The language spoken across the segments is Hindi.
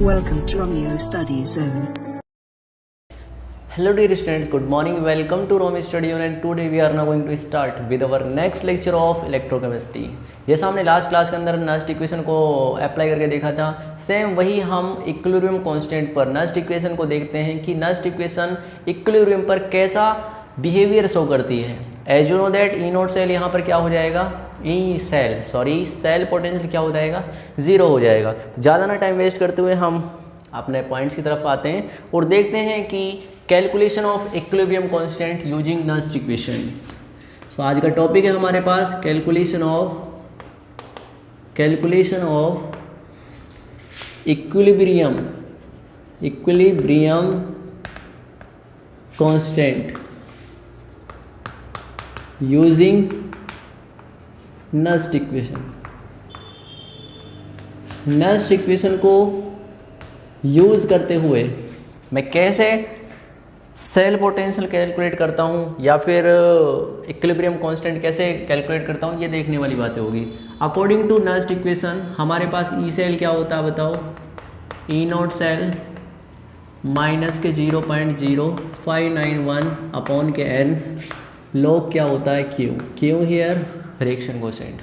Welcome to Romeo Study Zone. Hello dear students, good morning. Welcome to Romeo Study Zone and today we are now going to start with our next lecture of electrochemistry. जैसा हमने लास्ट क्लास के अंदर नस्ट इक्वेशन को अप्लाई करके देखा था, सेम वही हम इक्विलिब्रियम कांस्टेंट पर नस्ट इक्वेशन को देखते हैं कि नस्ट इक्वेशन इक्विलिब्रियम पर कैसा बिहेवियर शो करती है. As you know that E note cell यहाँ पर क्या हो जाएगा, सेल पोटेंशियल क्या हो जाएगा, जीरो हो जाएगा. तो ज़्यादा ना टाइम वेस्ट करते हुए हम अपने पॉइंट्स की तरफ आते हैं और देखते हैं कि calculation of equilibrium constant using Nernst equation. So आज का टॉपिक है हमारे पास calculation of equilibrium constant using Nernst equation. Nernst equation को यूज करते हुए मैं कैसे सेल पोटेंशियल कैलकुलेट करता हूँ या फिर इक्विलिब्रियम कांस्टेंट कैसे कैलकुलेट करता हूँ, ये देखने वाली बातें होगी. अकॉर्डिंग टू नस्ट इक्वेशन हमारे पास ई सेल क्या होता है बताओ, ई नॉट सेल माइनस के 0.0591 अपॉन के एन लॉग क्या होता है क्यू हियर रिएक्शन कोएफिशिएंट.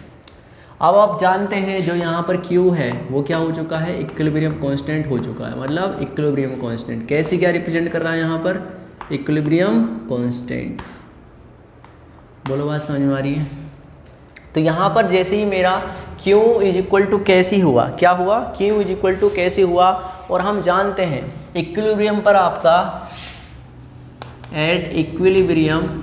अब आप जानते हैं जो यहाँ पर Q है वो क्या हो चुका है, इक्विलिब्रियम कांस्टेंट हो चुका है. मतलब इक्विलिब्रियम कांस्टेंट कैसे क्या रिप्रेजेंट कर रहा है यहाँ पर, इक्विलिब्रियम कांस्टेंट. बोलो बात समझ में आ रही है. तो यहाँ पर जैसे ही मेरा Q इज इक्वल टू कैसी हुआ, क्या हुआ, Q इज इक्वल टू कैसी हुआ, और हम जानते हैं इक्विलिब्रियम पर आपका एट इक्विलिब्रियम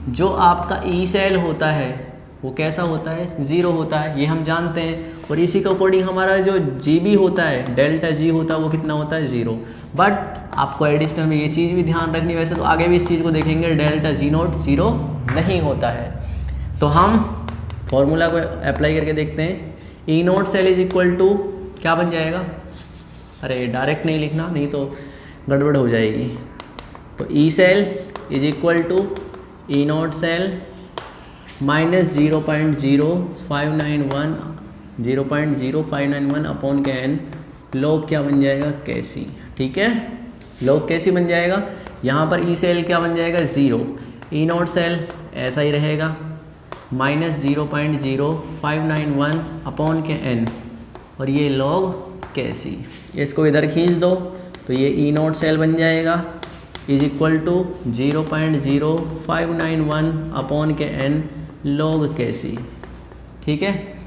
जो आपका ई सेल होता है वो कैसा होता है, जीरो होता है, ये हम जानते हैं. और इसी के अकॉर्डिंग हमारा जो जी बी होता है, डेल्टा जी होता है, वो कितना होता है, जीरो. बट आपको एडिशनल में ये चीज़ भी ध्यान रखनी, वैसे तो आगे भी इस चीज़ को देखेंगे, डेल्टा जी नोट जीरो नहीं होता है. तो हम फॉर्मूला को अप्लाई करके देखते हैं. E note cell is equal to क्या बन जाएगा, अरे डायरेक्ट नहीं लिखना नहीं तो गड़बड़ हो जाएगी. तो E cell is equal to E note cell minus 0.0591 upon के एन लॉग क्या बन जाएगा, कैसी. ठीक है, लॉग कैसी बन जाएगा. यहाँ पर ई सेल क्या बन जाएगा, ज़ीरो. ई नॉट सेल ऐसा ही रहेगा माइनस 0.0591 अपॉन के एन, और ये लॉग कैसी. इसको इधर खींच दो तो ये ई नॉट सेल बन जाएगा इज इक्वल टू 0.0591 अपॉन के एन लॉग कैसी. ठीक है,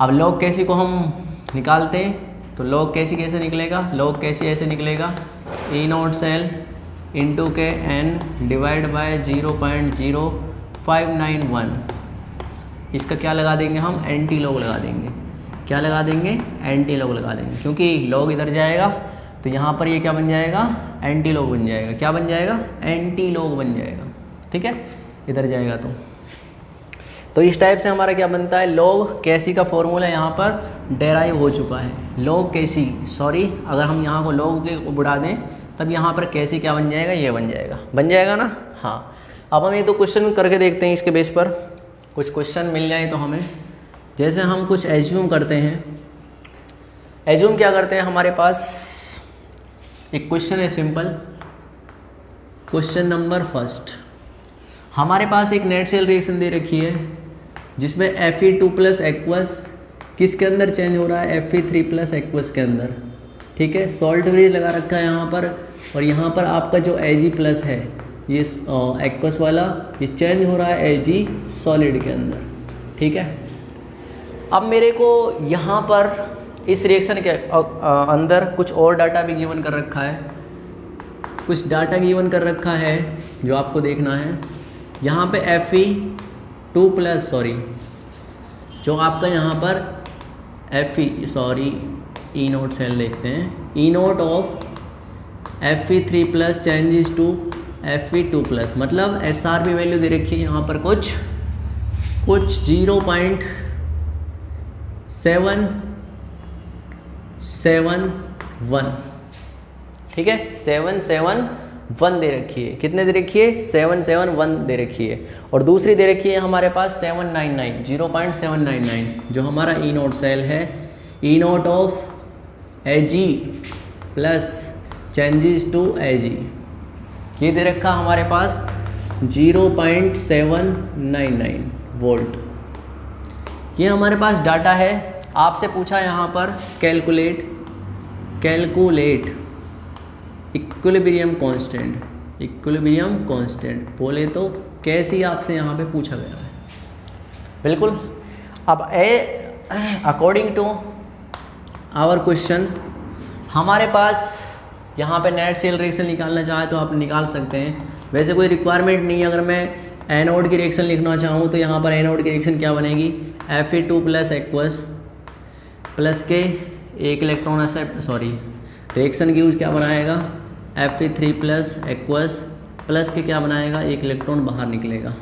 अब लॉग कैसी को हम निकालते हैं तो लॉग कैसी कैसे निकलेगा, लॉग कैसी ऐसे निकलेगा, ई नॉट सेल इंटू के एन डिवाइड बाय 0.0591. इसका क्या लगा देंगे हम, एंटी लॉग लगा देंगे. क्या लगा देंगे, एंटी लॉग लगा देंगे, क्योंकि लॉग इधर जाएगा तो यहाँ पर ये क्या बन जाएगा, एंटी लॉग बन जाएगा. क्या बन जाएगा, एंटी लॉग बन जाएगा. ठीक है, इधर जाएगा तो इस टाइप से हमारा क्या बनता है, लॉग कैसी का फॉर्मूला यहाँ पर डेराइव हो चुका है. लॉग कैसी, सॉरी अगर हम यहाँ को लॉग के बढ़ा दें तब यहाँ पर कैसी क्या बन जाएगा, ये बन जाएगा ना. हाँ, अब हम ये तो क्वेश्चन करके देखते हैं. इसके बेस पर कुछ क्वेश्चन मिल जाए तो हमें, जैसे हम कुछ एज्यूम करते हैं. एज्यूम क्या करते हैं, हमारे पास एक क्वेश्चन है सिंपल. क्वेश्चन नंबर फर्स्ट, हमारे पास एक नेट सेल रिएक्शन दे रखी है जिसमें Fe2 प्लस एक्वस किसके अंदर चेंज हो रहा है, Fe3 प्लस एक्वस के अंदर. ठीक है, सॉल्ट ब्रिज लगा रखा है यहाँ पर, और यहाँ पर आपका जो Ag प्लस है ये एक्वस वाला, ये चेंज हो रहा है Ag सॉलिड के अंदर. ठीक है, अब मेरे को यहाँ पर इस रिएक्शन के अंदर कुछ और डाटा भी गिवन कर रखा है. कुछ डाटा गिवन कर रखा है जो आपको देखना है. यहाँ पे Fe2 प्लस जो आपका यहाँ पर ई नोट सेल देखते हैं. E note of Fe3 plus changes to Fe2 plus, मतलब SRB वैल्यू दे रखी है यहाँ पर कुछ 0.771. ठीक है, 771 दे रखी है. कितने दे रखी है, 771 दे रखी है. और दूसरी दे रखी है हमारे पास 0.799 जो हमारा ई नोट सेल है. E note of Ag plus changes to Ag, ये दे रखा हमारे पास 0.799 वोल्ट। ये हमारे पास डाटा है। आपसे पूछा यहाँ पर कैलकुलेट इक्विलिब्रियम कांस्टेंट बोले तो कैसी आपसे यहाँ पे पूछा गया है। बिल्कुल। अब अकॉर्डिंग टू आवर क्वेश्चन हमारे पास यहाँ पे नेट सेल रिएक्शन निकालना चाहे तो आप निकाल सकते हैं। वैसे कोई रिक्वायरमेंट नहीं है। अगर मैं एनोड की रिएक्शन लिखना चाहूँ तो यहाँ पर एनोड की रिएक्शन क्या बनेगी, Fe2 प्लस एक्वस प्लस के एक इलेक्ट्रॉन एक्सेप्ट रिएक्शन की यूज क्या बनाएगा, Fe3 प्लस एक्वस प्लस के क्या बनाएगा, एक इलेक्ट्रॉन बाहर निकलेगा।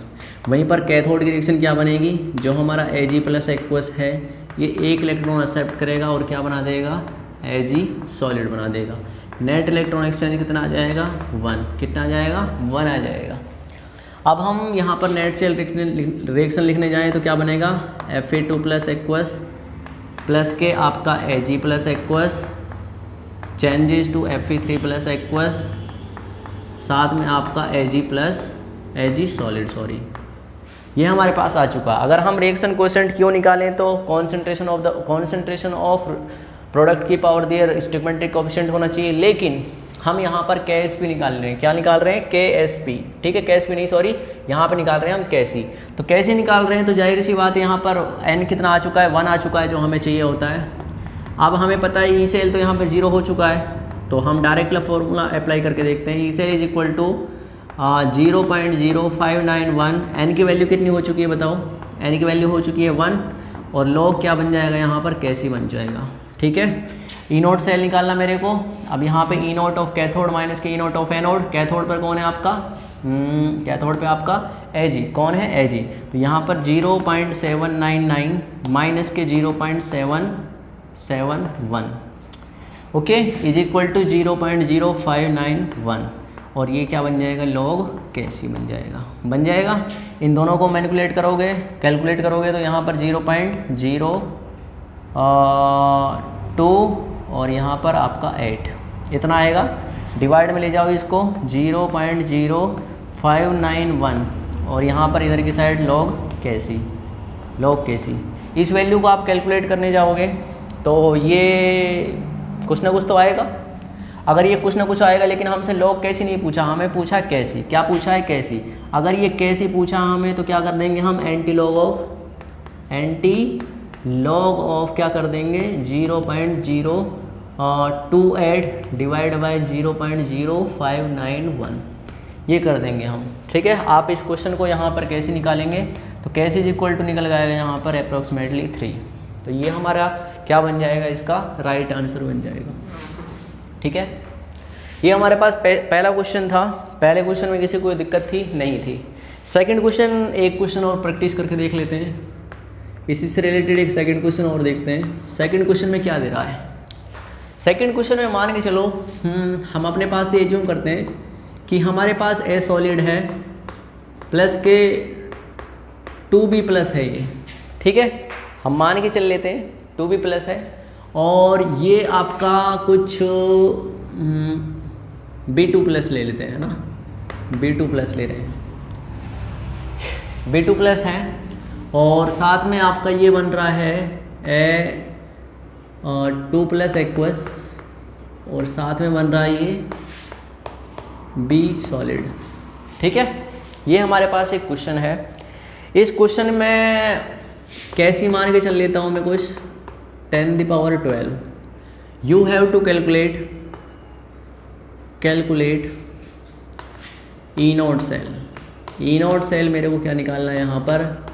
वहीं पर कैथोड की रिएक्शन क्या बनेगी, जो हमारा Ag प्लस एक्वस है ये एक इलेक्ट्रॉन एक्सेप्ट करेगा और क्या बना देगा, Ag सॉलिड बना देगा। नेट इलेक्ट्रॉन एक्सचेंज कितना आ जाएगा, 1। कितना आ जाएगा, 1 आ जाएगा। अब हम यहाँ पर नेट सेल रिएक्शन लिखने जाएँ तो क्या बनेगा, Fe2 प्लस एक्वस प्लस के आपका Ag plus aqueous changes to Fe3 plus aqueous साथ में आपका Ag सॉलिड ये हमारे पास आ चुका। अगर हम रिएक्शन कोएफिशिएंट क्यों निकालें तो कॉन्सेंट्रेशन ऑफ प्रोडक्ट की पावर देयर स्टोइकियोमेट्रिक कोएफिशिएंट होना चाहिए, लेकिन हम यहाँ पर KSP निकाल रहे हैं। क्या निकाल रहे हैं, KSP। ठीक है, KSP नहीं यहाँ पे निकाल रहे हैं हम कैसी। तो कैसे निकाल रहे हैं तो जाहिर सी बात है यहाँ पर n कितना आ चुका है, 1 आ चुका है जो हमें चाहिए होता है। अब हमें पता है ई सेल तो यहाँ पर 0 हो चुका है, तो हम डायरेक्ट फॉर्मूला अप्लाई करके देखते हैं। E cell is equal to 0.0591। n की वैल्यू कितनी हो चुकी है बताओ, n की वैल्यू हो चुकी है 1 और लॉग क्या बन जाएगा यहाँ पर, कैसी बन जाएगा। ठीक है, ई नोट सेल निकालना मेरे को। अब यहाँ पे ई नोट ऑफ कैथोड माइनस के ई नोट ऑफ एनोड। कैथोड पर कौन है आपका, कैथोड पे आपका Ag। कौन है, Ag। तो यहाँ पर 0.799 माइनस के 0.771 ओके इज इक्वल टू 0.0591 और ये क्या बन जाएगा, लॉग कैसी बन जाएगा। इन दोनों को कैलकुलेट करोगे तो यहाँ पर 0.02 और यहाँ पर आपका 8 इतना आएगा। डिवाइड में ले जाओ इसको 0.0591 और यहाँ पर इधर की साइड लॉग कैसी। इस वैल्यू को आप कैलकुलेट करने जाओगे तो ये कुछ ना कुछ तो आएगा। अगर ये कुछ ना कुछ आएगा, लेकिन हमसे लॉग कैसी नहीं पूछा, हमें पूछा कैसी। क्या पूछा है, कैसी। अगर ये कैसी पूछा हमें तो क्या कर देंगे हम, एंटी लॉग ऑफ क्या कर देंगे 0.028 डिवाइड बाय 0.0591 ये कर देंगे हम। ठीक है, आप इस क्वेश्चन को यहाँ पर कैसे निकालेंगे तो कैसे इज इक्वल टू निकल जाएगा यहाँ पर अप्रोक्सीमेटली 3। तो ये हमारा क्या बन जाएगा, इसका राइट आंसर बन जाएगा। ठीक है, ये हमारे पास पहला क्वेश्चन था। पहले क्वेश्चन में किसी कोई दिक्कत थी नहीं थी। सेकंड क्वेश्चन, एक क्वेश्चन और प्रैक्टिस करके देख लेते हैं। इसी से रिलेटेड एक सेकंड क्वेश्चन और देखते हैं। सेकंड क्वेश्चन में क्या दे रहा है। सेकंड क्वेश्चन में मान के चलो हम अपने पास से एज्यूम करते हैं कि हमारे पास ए सॉलिड है प्लस के 2b प्लस है ये। ठीक है, हम मान के चल लेते हैं 2b प्लस है और ये आपका कुछ B2 प्लस ले लेते हैं ना, B2 प्लस ले रहे हैं, B2 प्लस है और साथ में आपका ये बन रहा है A2 प्लस एक्वस और साथ में बन रहा है ये B सॉलिड। ठीक है, ये हमारे पास एक क्वेश्चन है। इस क्वेश्चन में कैसी मान के चल लेता हूँ मैं कुछ 10⁻12। You have to calculate E note cell मेरे को क्या निकालना है यहाँ पर,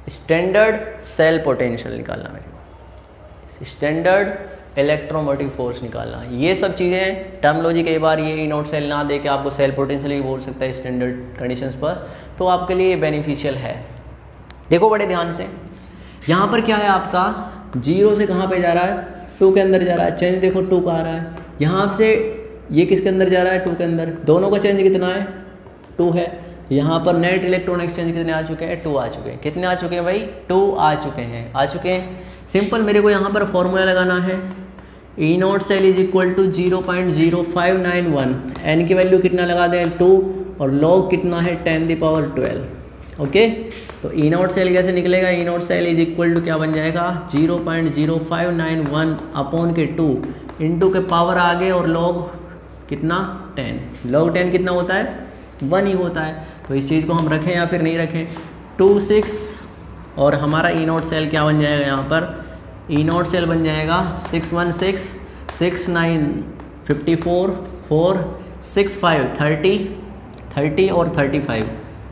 स्टैंडर्ड सेल पोटेंशियल निकालना मेरे को, स्टैंडर्ड इलेक्ट्रोमोटिव फोर्स निकालना। ये सब चीज़ें टर्मोलॉजी कई बार ये ई नोट सेल ना दे के आपको सेल पोटेंशियल ही बोल सकता है स्टैंडर्ड कंडीशंस पर, तो आपके लिए बेनिफिशियल है। देखो बड़े ध्यान से, यहाँ पर क्या है आपका 0 से कहाँ पे जा रहा है, 2 के अंदर जा रहा है। चेंज देखो 2 का आ रहा है। यहाँ से ये किसके अंदर जा रहा है, 2 के अंदर। दोनों का चेंज कितना है, 2 है। यहाँ पर नेट इलेक्ट्रॉन एक्सचेंज कितने आ चुके हैं? 2 आ चुके हैं। कितने आ चुके हैं भाई? 2 आ चुके हैं। सिंपल मेरे को यहाँ पर फॉर्मूला लगाना है, E not cell is equal to 0.0591, N की वैल्यू कितना लगा दें? 2, और लॉग कितना है? 10⁻12। ओके, तो ई नॉट सेल कैसे निकलेगा? E not cell is equal to क्या बन जाएगा? 0.0591 अपॉन के 2 इंटू के पावर आगे और लॉग कितना? 10। लॉग 10 कितना होता है? 1 ही होता है। तो इस चीज़ को हम रखें या फिर नहीं रखें? 26, और हमारा ई नॉट सेल क्या बन जाएगा यहाँ पर? ई नॉट सेल बन जाएगा 616 69 54 4 65 30 और 35।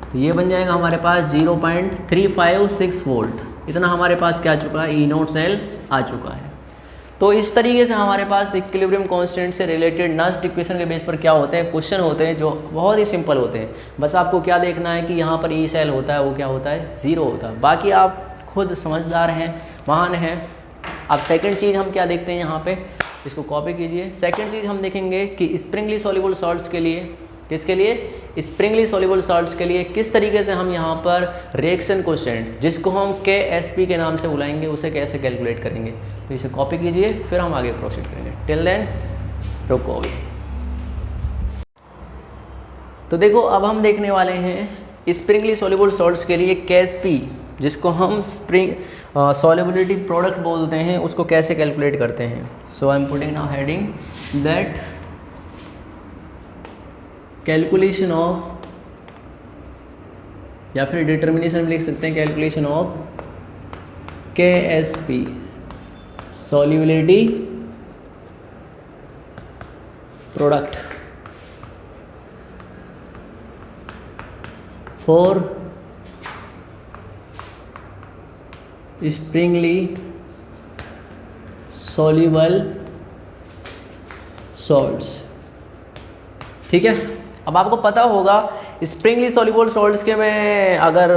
तो ये बन जाएगा हमारे पास 0.356 वोल्ट। इतना हमारे पास क्या आ चुका है? ई नॉट सेल आ चुका है। तो इस तरीके से हमारे पास इक्विलिब्रियम कांस्टेंट से रिलेटेड नस्ट इक्वेशन के बेस पर क्या होते हैं? क्वेश्चन होते हैं जो बहुत ही सिंपल होते हैं। बस आपको क्या देखना है कि यहाँ पर ई सेल होता है वो क्या होता है? 0 होता है। बाकी आप खुद समझदार हैं, महान हैं। अब सेकंड चीज़ हम क्या देखते हैं यहाँ पे, इसको कॉपी कीजिए। सेकंड चीज़ हम देखेंगे कि स्प्रिंगली सॉल्युबल सॉल्ट्स के लिए, किसके लिए? स्प्रिंगली सॉल्युबल सॉल्ट्स के लिए किस तरीके से हम यहाँ पर रिएक्शन कोएफिशिएंट, जिसको हम KSP के नाम से बुलाएंगे, उसे कैसे कैलकुलेट करेंगे। तो इसे कॉपी कीजिए, फिर हम आगे प्रोसीड करेंगे। टिल देन रुको अभी। तो देखो अब हम देखने वाले हैं स्प्रिंगली सॉल्युबल सॉल्ट्स के लिए KSP, जिसको हम स्प्रिंग सॉल्युबिलिटी प्रोडक्ट बोलते हैं, उसको कैसे कैलकुलेट करते हैं। So I am putting now heading that calculation of, या फिर डिटर्मिनेशन में लिख सकते हैं calculation of KSP solubility product for sparingly soluble salts. ठीक है, अब आपको पता होगा स्प्रिंगली सॉल्युबल सॉल्ट्स के मैं अगर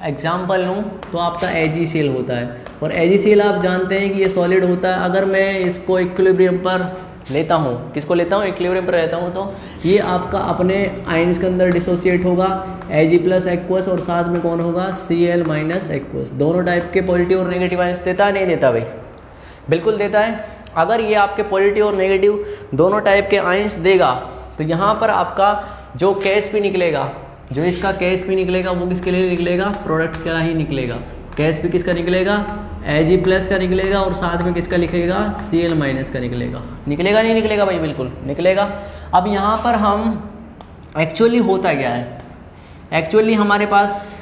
एग्जाम्पल लूँ तो आपका AgCl होता है, और AgCl आप जानते हैं कि ये सॉलिड होता है। अगर मैं इसको इक्विलिब्रियम पर लेता हूँ, किसको लेता हूँ? इक्विलिब्रियम पर रहता हूँ, तो ये आपका अपने आयंस के अंदर डिसोसिएट होगा, Ag प्लस एक्वस, और साथ में कौन होगा? Cl minus aqueous. दोनों टाइप के पॉजिटिव और नेगेटिव आयंस देता है, नहीं देता भाई? बिल्कुल देता है। अगर ये आपके पॉजिटिव और नेगेटिव दोनों टाइप के आयंस देगा, तो यहाँ पर आपका जो KSP निकलेगा, जो इसका KSP निकलेगा, वो किसके लिए निकलेगा? प्रोडक्ट का ही निकलेगा। KSP किसका निकलेगा? Ag प्लस का निकलेगा, और साथ में किसका लिखेगा? Cl माइनस का निकलेगा। निकलेगा नहीं निकलेगा भाई? बिल्कुल निकलेगा। अब यहाँ पर हम एक्चुअली होता क्या है? एक्चुअली हमारे पास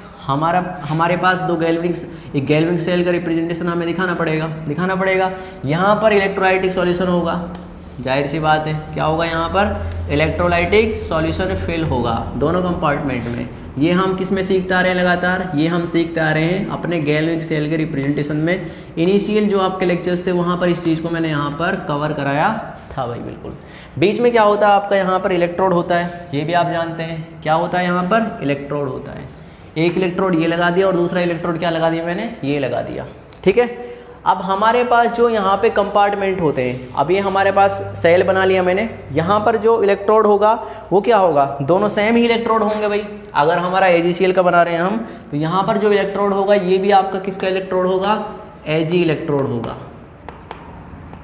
दो एक गैल्वेनिक सेल का रिप्रेजेंटेशन हमें दिखाना पड़ेगा। यहाँ पर इलेक्ट्रोलाइटिक सॉल्यूशन होगा, जाहिर सी बात है। क्या होगा? यहाँ पर इलेक्ट्रोलाइटिक सॉल्यूशन फिल होगा दोनों कंपार्टमेंट में। ये हम किस में सीखते आ रहे हैं लगातार? ये हम सीखते आ रहे हैं अपने गैल्वेनिक सेल के रिप्रेजेंटेशन में। इनिशियल जो आपके लेक्चर्स थे वहाँ पर इस चीज़ को मैंने यहाँ पर कवर कराया था भाई। बिल्कुल। बीच में क्या होता है आपका? यहाँ पर इलेक्ट्रोड होता है, ये भी आप जानते हैं। क्या होता है यहाँ पर? इलेक्ट्रोड होता है। एक इलेक्ट्रोड ये लगा दिया, और दूसरा इलेक्ट्रोड क्या लगा दिया मैंने? ये लगा दिया। ठीक है, अब हमारे पास जो यहाँ पे कंपार्टमेंट होते हैं, अब ये हमारे पास सेल बना लिया मैंने। यहाँ पर जो इलेक्ट्रोड होगा वो क्या होगा? दोनों सेम ही इलेक्ट्रोड होंगे भाई। अगर हमारा AgCl का बना रहे हैं हम, तो यहाँ पर जो इलेक्ट्रोड होगा ये भी आपका किसका इलेक्ट्रोड होगा? Ag इलेक्ट्रोड होगा।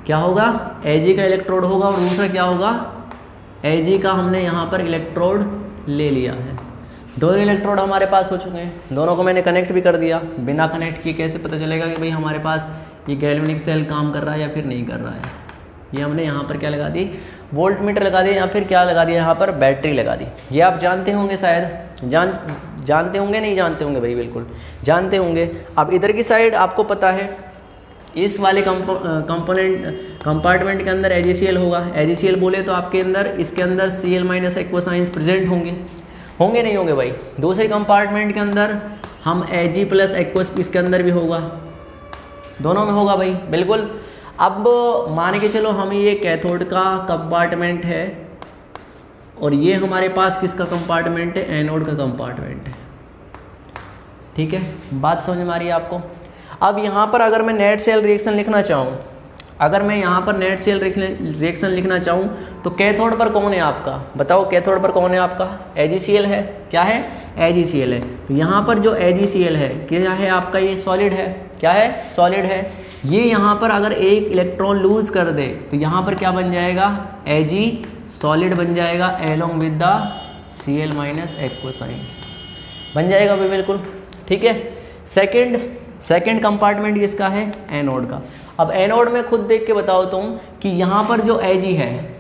क्या होगा? Ag का इलेक्ट्रोड होगा, और दूसरा क्या होगा? Ag का हमने यहाँ पर इलेक्ट्रोड ले लिया है। दोनों इलेक्ट्रोड हमारे पास हो चुके हैं, दोनों को मैंने कनेक्ट भी कर दिया। बिना कनेक्ट किए कैसे पता चलेगा कि भाई हमारे पास ये गैल्वेनिक सेल काम कर रहा है या फिर नहीं कर रहा है? ये हमने यहाँ पर क्या लगा दी? वोल्ट मीटर लगा दिया, या फिर क्या लगा दिया? यहाँ पर बैटरी लगा दी। ये आप जानते होंगे शायद, जानते होंगे, नहीं जानते होंगे भाई? बिल्कुल जानते होंगे। अब इधर की साइड आपको पता है, इस वाले कंपार्टमेंट के अंदर AgCl होगा। AgCl बोले तो आपके अंदर, इसके अंदर Cl minus aqueous ions present होंगे नहीं होंगे भाई? दूसरे कंपार्टमेंट के अंदर हम Ag प्लस एक्वस, इसके अंदर भी होगा, दोनों में होगा भाई। बिल्कुल। अब मान के चलो हम ये कैथोड का कंपार्टमेंट है, और ये हमारे पास किसका कंपार्टमेंट है? एनोड का कंपार्टमेंट है। ठीक है, बात समझ में आ रही है आपको? अब यहाँ पर अगर मैं नेट सेल रिएक्शन लिखना चाहूँ, अगर मैं यहाँ पर नेट सेल रिएक्शन लिखना चाहूँ तो कैथोड पर कौन है आपका, बताओ कैथोड पर कौन है आपका, AgCl है, क्या है, AgCl है। तो यहाँ पर जो AgCl है क्या है आपका, ये सॉलिड है, क्या है, सॉलिड है। ये यहाँ पर अगर एक इलेक्ट्रॉन लूज कर दे तो यहाँ पर क्या बन जाएगा, Ag सॉलिड बन जाएगा along with the Cl minus aqueous ions बन जाएगा भाई, बिल्कुल ठीक है। सेकंड कंपार्टमेंट किसका है, एनोड का। अब एनोड में खुद देख के बताओ तुम कि यहाँ पर जो Ag है,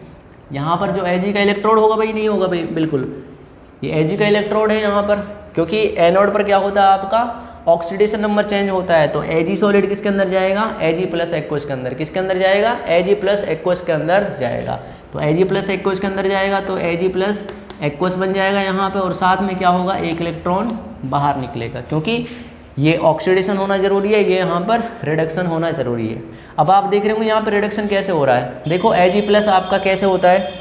यहाँ पर जो Ag का इलेक्ट्रोड होगा भाई, नहीं होगा भाई, बिल्कुल ये Ag का इलेक्ट्रोड है यहाँ पर, क्योंकि एनोड पर क्या होता है आपका, ऑक्सीडेशन नंबर चेंज होता है। तो Ag सॉलिड किसके अंदर जाएगा, Ag प्लस एक्वस के अंदर, किसके अंदर जाएगा, Ag प्लस एक्वस के अंदर जाएगा। तो Ag प्लस एक्वस के अंदर जाएगा तो Ag प्लस एक्वस बन जाएगा यहाँ पे, और साथ में क्या होगा, एक इलेक्ट्रॉन बाहर निकलेगा, क्योंकि ये ऑक्सीडेशन होना जरूरी है, ये यहाँ पर रिडक्शन होना जरूरी है। अब आप देख रहे हो यहाँ पर रिडक्शन कैसे हो रहा है, देखो Ag प्लस आपका कैसे होता है,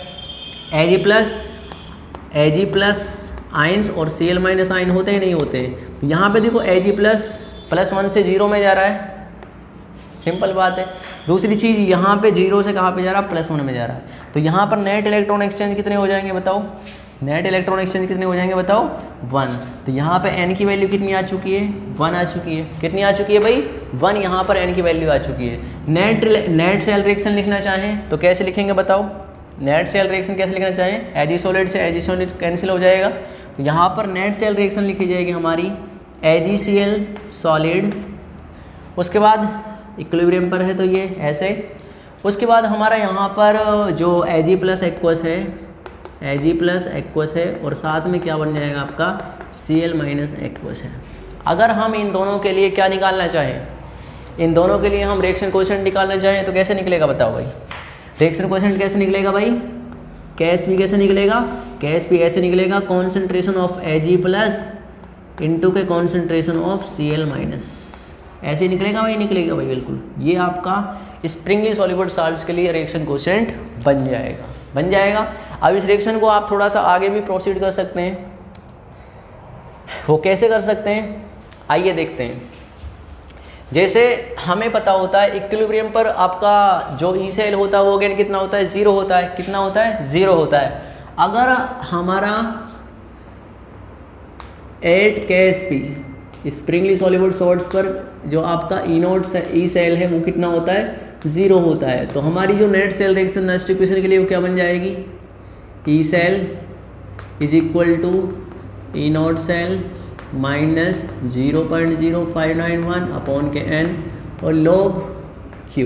Ag प्लस आयंस और Cl माइनस आयन होते हैं, नहीं होते। तो यहाँ पे देखो Ag प्लस +1 से 0 में जा रहा है, सिंपल बात है। दूसरी चीज़ यहाँ पे 0 से कहाँ पे जा रहा है, +1 में जा रहा है। तो यहाँ पर नेट इलेक्ट्रॉन एक्सचेंज कितने हो जाएंगे बताओ, नेट इलेक्ट्रॉन एक्सचेंज कितने हो जाएंगे बताओ, 1। तो यहाँ पे n की वैल्यू कितनी आ चुकी है, 1 आ चुकी है, कितनी आ चुकी है भाई, 1 यहाँ पर n की वैल्यू आ चुकी है। नेट सेल रिएक्शन लिखना चाहें तो कैसे लिखेंगे बताओ, नेट सेल रिएक्शन कैसे लिखना चाहें, Ag सॉलिड से Ag सॉलिड कैंसिल हो जाएगा। तो यहाँ पर नेट सेल रिएक्शन लिखी जाएगी हमारी AgCl सॉलिड, उसके बाद इक्विलिब्रियम पर है तो ये ऐसे, उसके बाद हमारा यहाँ पर जो Ag प्लस एक्वस है, Ag प्लस एक्वस है, और साथ में क्या बन जाएगा आपका, Cl माइनस एक्वस है। अगर हम इन दोनों के लिए क्या निकालना चाहें, इन दोनों के लिए हम रिएक्शन कोएफिशिएंट निकालना चाहें तो कैसे निकलेगा बताओ भाई, रिएक्शन कोएफिशिएंट कैसे निकलेगा भाई, Ksp कैसे निकलेगा, Ksp ऐसे निकलेगा, concentration of Ag plus into के कॉन्सेंट्रेशन ऑफ Cl माइनस, ऐसे निकलेगा भाई, निकलेगा भाई बिल्कुल। ये आपका स्प्रिंगली सॉल्युबल साल्ट्स के लिए रिएक्शन कोएफिशिएंट बन जाएगा, बन जाएगा। अब इस रिएक्शन को आप थोड़ा सा आगे भी प्रोसीड कर सकते हैं, वो कैसे कर सकते हैं आइए देखते हैं। जैसे हमें पता होता है इक्विलिब्रियम पर आपका जो ई सेल होता है वो अगेन कितना होता है, 0 होता है, कितना होता है, 0 होता है। अगर हमारा 8 Ksp स्प्रिंगली सॉल्युबल सॉल्ट्स पर जो आपका ई सेल है वो कितना होता है, 0 होता है। तो हमारी जो net cell reaction next equation के लिए वो क्या बन जाएगी, E cell is equal to E not cell minus 0.0591 upon के n और log Q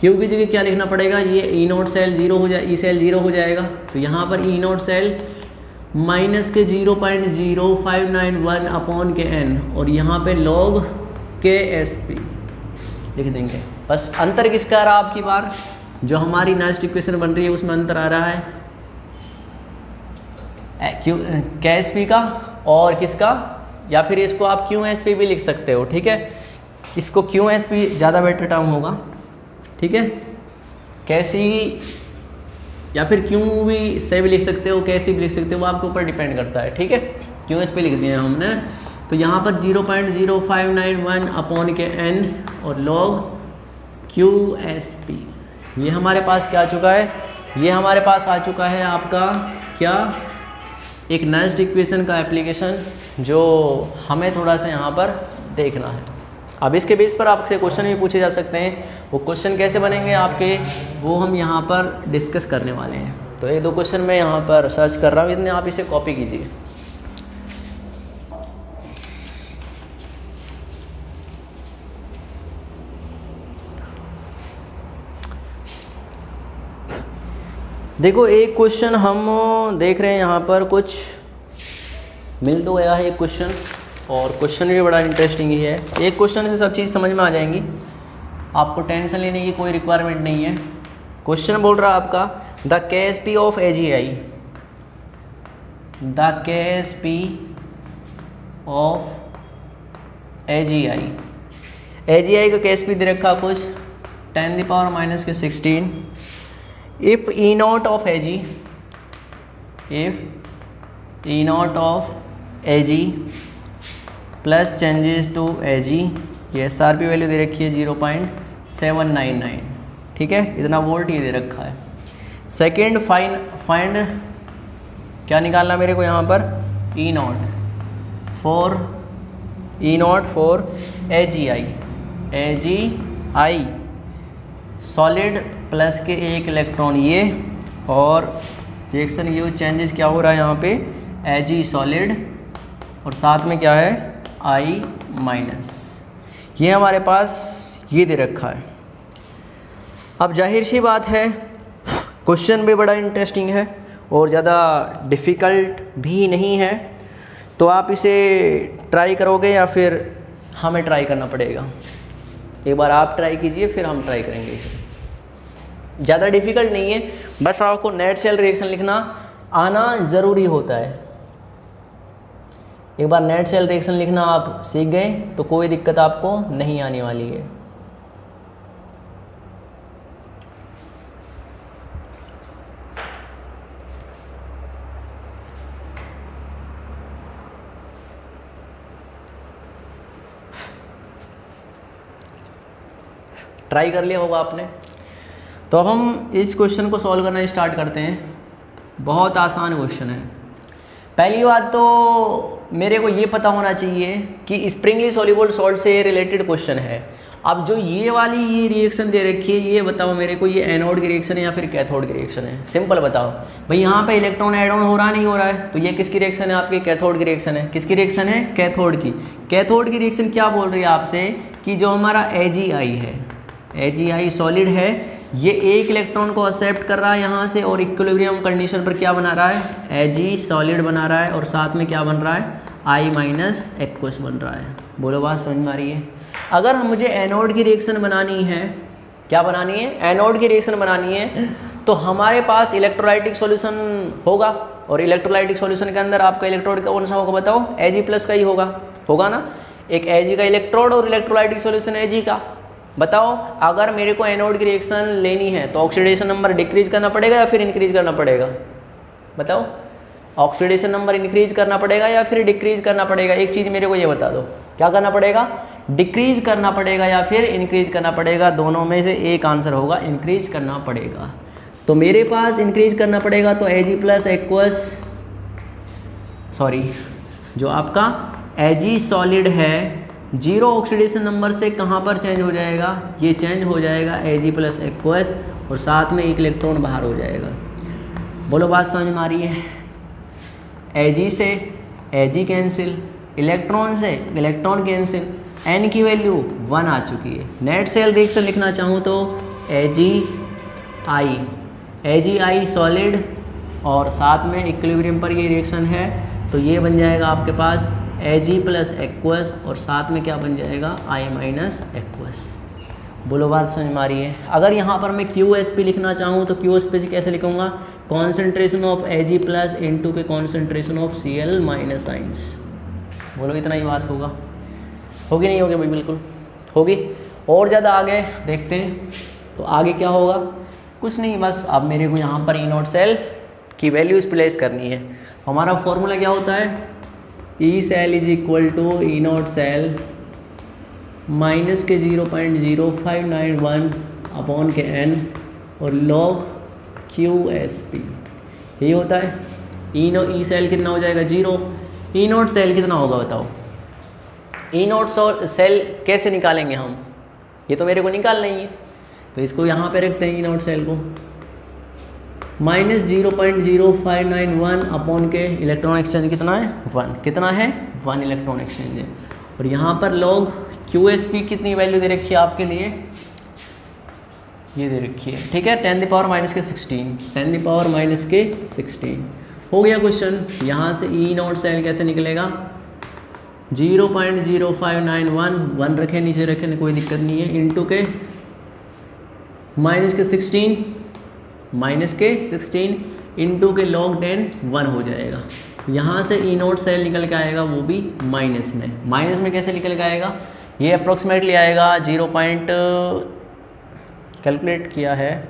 की जगह क्या लिखना पड़ेगा, ये ई नॉट सेल 0 हो जाए, ई सेल 0 हो जाएगा। तो यहाँ पर ई नॉट सेल माइनस के 0.0591 अपॉन के n और यहाँ पे log Ksp लिख देंगे। बस अंतर किसका आ रहा है आपकी बार, जो हमारी नेक्स्ट इक्वेशन बन रही है उसमें अंतर आ रहा है Ksp का और किसका, या फिर इसको आप Qsp भी लिख सकते हो, ठीक है। इसको Qsp ज़्यादा बेटर टर्म होगा, ठीक है। कैसी या फिर क्यों भी से भी लिख सकते हो, कैसी भी लिख सकते हो, वो आपके ऊपर डिपेंड करता है, ठीक है। Qsp लिख दिया हमने। तो यहाँ पर 0.0591 अपॉन के n और log Qsp ये हमारे पास क्या आ चुका है, ये हमारे पास आ चुका है आपका क्या, एक नेक्स्ट इक्वेशन का एप्लीकेशन जो हमें थोड़ा सा यहाँ पर देखना है। अब इसके बेस पर आपसे क्वेश्चन भी पूछे जा सकते हैं, वो क्वेश्चन कैसे बनेंगे आपके वो हम यहाँ पर डिस्कस करने वाले हैं। तो एक दो क्वेश्चन मैं यहाँ पर सर्च कर रहा हूँ, इतने आप इसे कॉपी कीजिए। देखो एक क्वेश्चन हम देख रहे हैं यहाँ पर, कुछ मिल तो गया है एक क्वेश्चन, और क्वेश्चन भी बड़ा इंटरेस्टिंग ही है। एक क्वेश्चन से सब चीज़ समझ में आ जाएंगी, आपको टेंशन लेने की कोई रिक्वायरमेंट नहीं है। क्वेश्चन बोल रहा है आपका the Ksp of AgI, the Ksp of AgI का Ksp दे रखा कुछ 10⁻⁻16 if E naught of Ag, if E naught of Ag plus changes to Ag, ये SRP वैल्यू दे रखी है 0.799, ठीक है, इतना वोल्ट ये दे रखा है। सेकेंड फाइंड क्या निकालना मेरे को यहाँ पर, E nought for A G I solid plus के एक इलेक्ट्रॉन ये, और रिएक्शन ये चेंजेस क्या हो रहा है यहाँ पे, ए जी सॉलिड और साथ में क्या है आई माइनस, ये हमारे पास ये दे रखा है। अब जाहिर सी बात है क्वेश्चन भी बड़ा इंटरेस्टिंग है और ज़्यादा डिफ़िकल्ट भी नहीं है, तो आप इसे ट्राई करोगे या फिर हमें ट्राई करना पड़ेगा? एक बार आप ट्राई कीजिए फिर हम ट्राई करेंगे इसे। ज़्यादा डिफ़िकल्ट नहीं है, बस आपको नेट सेल रिएक्शन लिखना आना ज़रूरी होता है। एक बार नेट सेल रिएक्शन लिखना आप सीख गए तो कोई दिक्कत आपको नहीं आने वाली है। ट्राई कर लिया होगा आपने। तो अब हम इस क्वेश्चन को सॉल्व करना स्टार्ट करते हैं। बहुत आसान क्वेश्चन है। पहली बात तो मेरे को ये पता होना चाहिए कि स्प्रिंगली सॉल्युबल सॉल्ट से रिलेटेड क्वेश्चन है। अब जो ये वाली ये रिएक्शन दे रखी है, ये बताओ मेरे को, ये एनोड की रिएक्शन है या फिर कैथोड की रिएक्शन है? सिंपल बताओ भाई, यहाँ पे इलेक्ट्रॉन ऐड ऑन हो रहा नहीं हो रहा है, तो ये किसकी रिएक्शन है? आपकी कैथोड की रिएक्शन है। किसकी रिएक्शन है? कैथोड की। कैथोड की रिएक्शन क्या बोल रही है आपसे कि जो हमारा AgI है, AgI सॉलिड है, ये एक इलेक्ट्रॉन को एक्सेप्ट कर रहा है यहाँ से और इक्विलिब्रियम कंडीशन पर क्या बना रहा है? Ag सॉलिड बना रहा है और साथ में क्या बन रहा है? I माइनस एक्वस बन रहा है। बोलो बात समझ में आ रही है? अगर मुझे एनोड की रिएक्शन बनानी है, क्या बनानी है? एनोड की रिएक्शन बनानी है, तो हमारे पास इलेक्ट्रोलाइटिक सॉल्यूशन होगा और इलेक्ट्रोलाइटिक सॉल्यूशन के अंदर आपका इलेक्ट्रोड कौन सा होगा बताओ? Ag प्लस का ही होगा ना। एक Ag का इलेक्ट्रोड और इलेक्ट्रोलाइटिक सॉल्यूशन Ag का। बताओ अगर मेरे को एनोड की रिएक्शन लेनी है तो ऑक्सीडेशन नंबर डिक्रीज करना पड़ेगा या फिर इंक्रीज करना पड़ेगा? बताओ, ऑक्सीडेशन नंबर इंक्रीज करना पड़ेगा या फिर डिक्रीज करना पड़ेगा? एक चीज़ मेरे को ये बता दो, क्या करना पड़ेगा? डिक्रीज करना पड़ेगा या फिर इंक्रीज करना पड़ेगा? दोनों में से एक आंसर होगा, इंक्रीज करना पड़ेगा। तो मेरे पास इंक्रीज करना पड़ेगा, तो Ag प्लस एक्वस, सॉरी, जो आपका Ag सॉलिड है, जीरो ऑक्सीडेशन नंबर से कहाँ पर चेंज हो जाएगा? ये चेंज हो जाएगा Ag प्लस एक्वस और साथ में एक इलेक्ट्रॉन बाहर हो जाएगा। बोलो बात समझ में आ रही है? Ag से Ag कैंसिल, इलेक्ट्रॉन से इलेक्ट्रॉन कैंसिल, n की वैल्यू 1 आ चुकी है। नेट सेल रिएक्शन लिखना चाहूँ तो AgI सॉलिड और साथ में इक्विलिब्रियम पर ये रिएक्शन है, तो ये बन जाएगा आपके पास Ag प्लस एक्वस और साथ में क्या बन जाएगा? I minus aqueous. बोलो बात समझ में आ रही है? अगर यहाँ पर मैं QSP लिखना चाहूँ तो QSP कैसे लिखूँगा? Concentration of Ag plus into के concentration of Cl minus ions. बोलो इतना ही बात होगा? होगी नहीं होगी भाई? बिल्कुल होगी। और ज़्यादा आगे देखते हैं, तो आगे क्या होगा? कुछ नहीं, बस अब मेरे को यहाँ पर ई नॉट सेल की वैल्यूज़ प्लेस करनी है। हमारा फॉर्मूला क्या होता है? E cell is equal to E not cell minus के 0.0591 अपॉन के n और लॉग QSP, यही होता है। ई सेल कितना हो जाएगा? 0। ई नॉट सेल कितना होगा बताओ? ई नॉट सेल कैसे निकालेंगे हम? ये तो मेरे को निकालना ही है, तो इसको यहाँ पे रखते हैं ई नॉट सेल को। माइनस 0.0591 अपॉन के इलेक्ट्रॉन एक्सचेंज कितना है? 1। कितना है? 1 इलेक्ट्रॉन एक्सचेंज है। और यहाँ पर लॉग QSP कितनी वैल्यू दे रखी है आपके लिए? ये दे रखी है, ठीक है, 10 द पावर माइनस के 16, 10 द पावर माइनस के 16 हो गया क्वेश्चन। यहाँ से ई नॉट सेल कैसे निकलेगा? 0.0591, 1 रखें नीचे रखें कोई दिक्कत नहीं है, इनटू के माइनस के 16, माइनस के 16 इनटू के लॉग 10, 1 हो जाएगा। यहाँ से ई नॉट सेल निकल के आएगा, वो भी माइनस में। माइनस में कैसे निकल के आएगा? ये अप्रोक्सीमेटली आएगा 0. कैलकुलेट किया है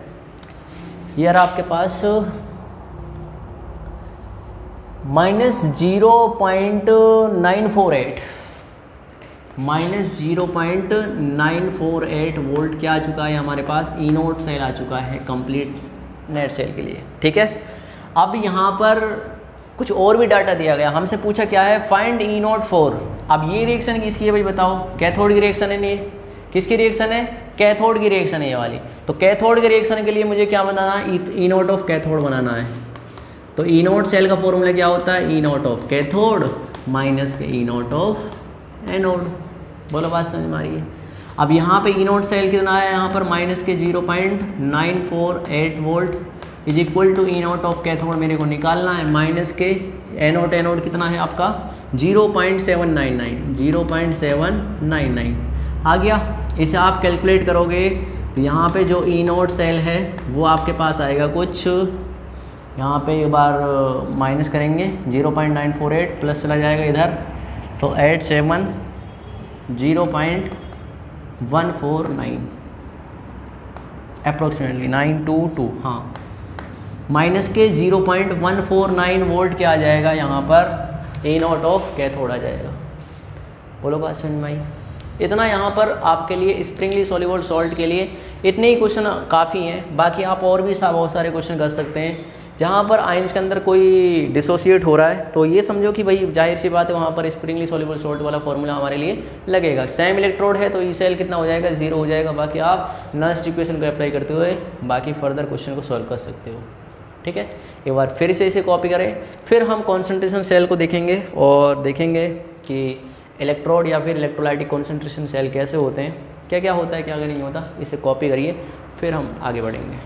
यार आपके पास -0.948 -0.948 वोल्ट क्या आ चुका है हमारे पास, ई नोट सेल आ चुका है कंप्लीट नेट सेल के लिए। ठीक है, अब यहाँ पर कुछ और भी डाटा दिया गया, हमसे पूछा क्या है, फाइंड ई नोट 4। अब ये रिएक्शन किसकी है भाई बताओ, कैथोड की रिएक्शन है। ये किसकी रिएक्शन है, कैथोड की रिएक्शन है ये वाली। तो कैथोड के रिएक्शन के लिए मुझे क्या बनाना है, ई नोट ऑफ कैथोड बनाना है। तो ई नोट सेल का फॉर्मूला क्या होता है, E note of cathode minus के ई नोट ऑफ एनोड। बोलो बात समझ में आ रही है। अब यहाँ पे ई नोट सेल कितना है, यहाँ पर माइनस के 0.948 volt is equal to E note of cathode मेरे को निकालना है, माइनस के एनोड कितना है आपका 0.799 आ गया। इसे आप कैलकुलेट करोगे तो यहाँ पे जो ई नोट सेल है वो आपके पास आएगा कुछ, यहाँ पे एक बार माइनस करेंगे 0.948 प्लस चला जाएगा इधर, तो 0.149 अप्रोक्सीमेटली 922, हाँ माइनस के 0.149 वोल्ट क्या आ जाएगा यहाँ पर, ए नॉट ऑफ कैथोड आ जाएगा। बोलो बात समझ में आई। इतना यहाँ पर आपके लिए स्प्रिंगली सॉल्युबल सॉल्ट के लिए इतने ही क्वेश्चन काफ़ी हैं। बाकी आप और भी बहुत सारे क्वेश्चन कर सकते हैं जहाँ पर आयंस के अंदर कोई डिसोसिएट हो रहा है, तो ये समझो कि भाई जाहिर सी बात है वहाँ पर स्प्रिंगली सॉल्युबल सॉल्ट वाला फॉर्मूला हमारे लिए लगेगा। सेम इलेक्ट्रोड है तो ई सेल कितना हो जाएगा, 0 हो जाएगा। बाकी आप नस्ट इक्वेशन को अप्लाई करते हुए बाकी फर्दर क्वेश्चन को सॉल्व कर सकते हो। ठीक है, एक बार फिर से इसे कॉपी करें, फिर हम कॉन्सेंट्रेशन सेल को देखेंगे और देखेंगे कि इलेक्ट्रोड या फिर इलेक्ट्रोलाइटिक कॉन्सेंट्रेशन सेल कैसे होते हैं, क्या क्या होता है क्या नहीं होता। इसे कॉपी करिए, फिर हम आगे बढ़ेंगे।